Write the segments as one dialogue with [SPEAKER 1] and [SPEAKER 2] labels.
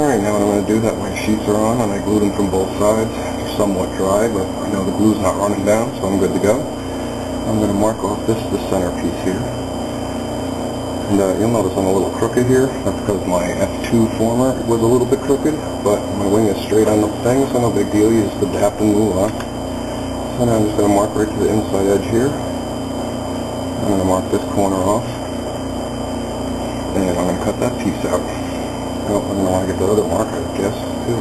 [SPEAKER 1] Alright, now what I'm going to do, that my sheets are on and I glued them from both sides. They're somewhat dry, but I know the glue's not running down, so I'm good to go. I'm going to mark off the center piece here. And you'll notice I'm a little crooked here. That's because my F2 former was a little bit crooked, but my wing is straight on the thing, so no big deal. You just adapt and move on. So now I'm just going to mark right to the inside edge here. I'm going to mark this corner off. And I'm going to cut that piece out. Oh, I'm going to want to get the other mark, I guess, too.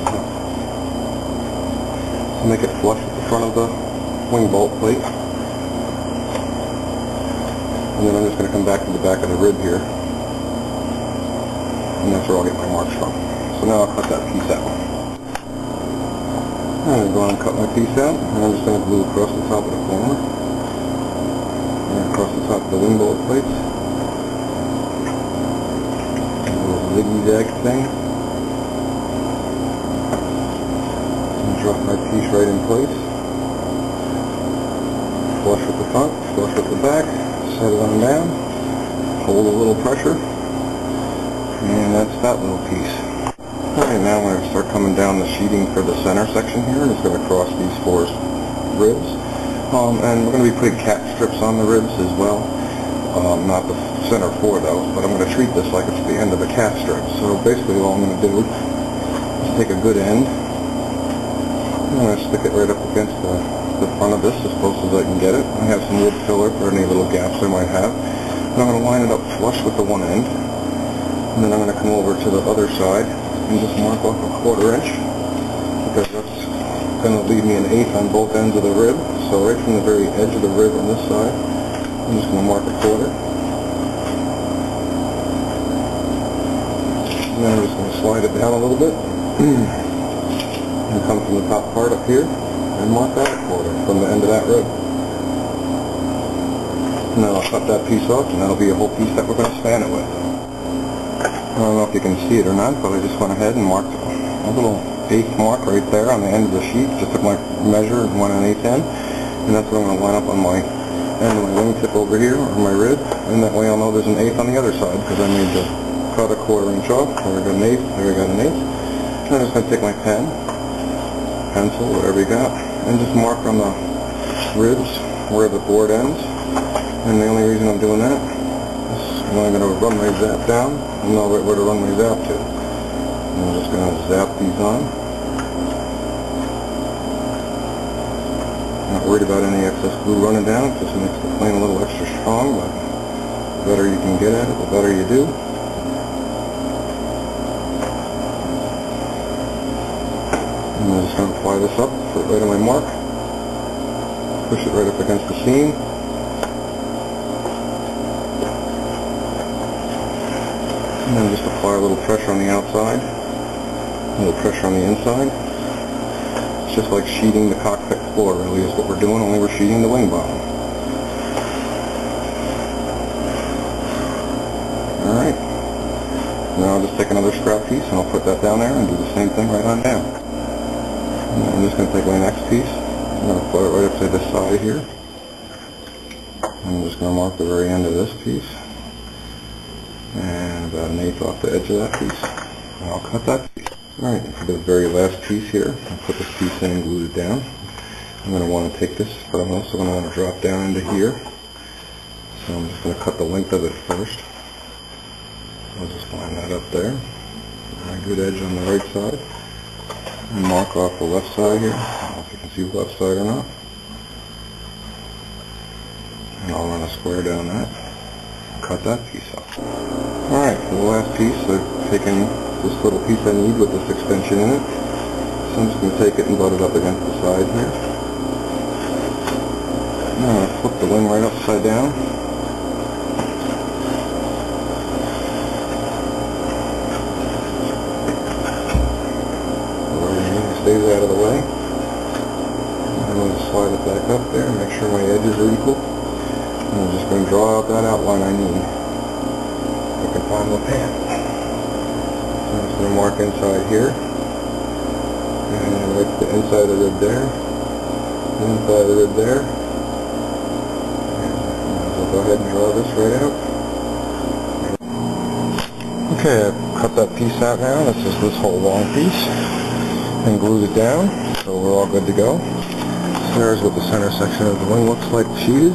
[SPEAKER 1] So make it flush with the front of the wing bolt plate. And then I'm just going to come back to the back of the rib here. And that's where I'll get my marks from. So now I'll cut that piece out. I'm going to go on and cut my piece out. And I'm just going to glue across the top of the former. And across the top of the wing bolt plates. Zigzag thing, and drop my piece right in place, flush with the front, flush with the back, set it on down, hold a little pressure, and that's that little piece. Alright, now I'm going to start coming down the sheeting for the center section here, and it's going to cross these 4 ribs, and we're going to be putting cap strips on the ribs as well. Not the center 4 though, but I'm going to treat this like it's the end of a cap strip. So basically all I'm going to do is take a good end, I'm going to stick it right up against the front of this as close as I can get it. I have some wood filler for any little gaps I might have. And I'm going to line it up flush with the one end, and then I'm going to come over to the other side and just mark off a 1/4 inch, because that's going to leave me an 1/8 on both ends of the rib. So right from the very edge of the rib on this side, I'm just going to mark a 1/4. And then I'm just going to slide it down a little bit. And come from the top part up here and mark that 1/4 from the end of that rib. And then I'll cut that piece off, and that'll be a whole piece that we're going to span it with. I don't know if you can see it or not, but I just went ahead and marked a little 1/8 mark right there on the end of the sheet. Just took my measure and went on 1/8 end. And that's what I'm going to line up on my end of my wingtip over here, or my rib, and that way I'll know there's an 1/8 on the other side, because I made the cut a 1/4 inch off. There I got an 1/8, there I got an 1/8. And I'm just going to take my pen, pencil, whatever you got, and just mark on the ribs where the board ends. And the only reason I'm doing that is I'm only going to run my zap down and know right where to run my zap to. And I'm just going to zap these on. Not worried about any excess glue running down. It just makes the plane a little extra strong, but the better you can get at it, the better you do. And I'm just going to apply this up, put it right on my mark, push it right up against the seam, and then just apply a little pressure on the outside, a little pressure on the inside. It's just like sheeting the cockpit floor, really, is what we're doing, only we're sheeting the wing bottom. Alright, now I'll just take another scrap piece and I'll put that down there and do the same thing right on down. And I'm just going to take my next piece, I'm going to put it right up to this side here. And I'm just going to mark the very end of this piece, and about an 1/8 off the edge of that piece. And I'll cut that piece. Alright, for the very last piece here, I'll put this piece in and glue it down. I'm going to want to take this, but I'm also going to want to drop down into here. So I'm just going to cut the length of it first. I'll just line that up there. A good edge on the right side. And mark off the left side here. I don't know if you can see the left side or not. And I'll run a square down that. And cut that piece off. Alright, for the last piece, I've taken this little piece I need with this extension in it. So I'm just going to take it and butt it up against the side here. Now I'm going to flip the wing right upside down. Stays out of the way. I'm going to slide it back up there and make sure my edges are equal. And I'm just going to draw out that outline I need. I can find the pan. So I'm just going to mark inside here. And right to the inside of the rib there. The inside of the rib there. And I'll go ahead and draw this right out. Okay, I've cut that piece out now. This is this whole long piece, and glued it down, so we're all good to go. So there's what the center section of the wing looks like sheeted.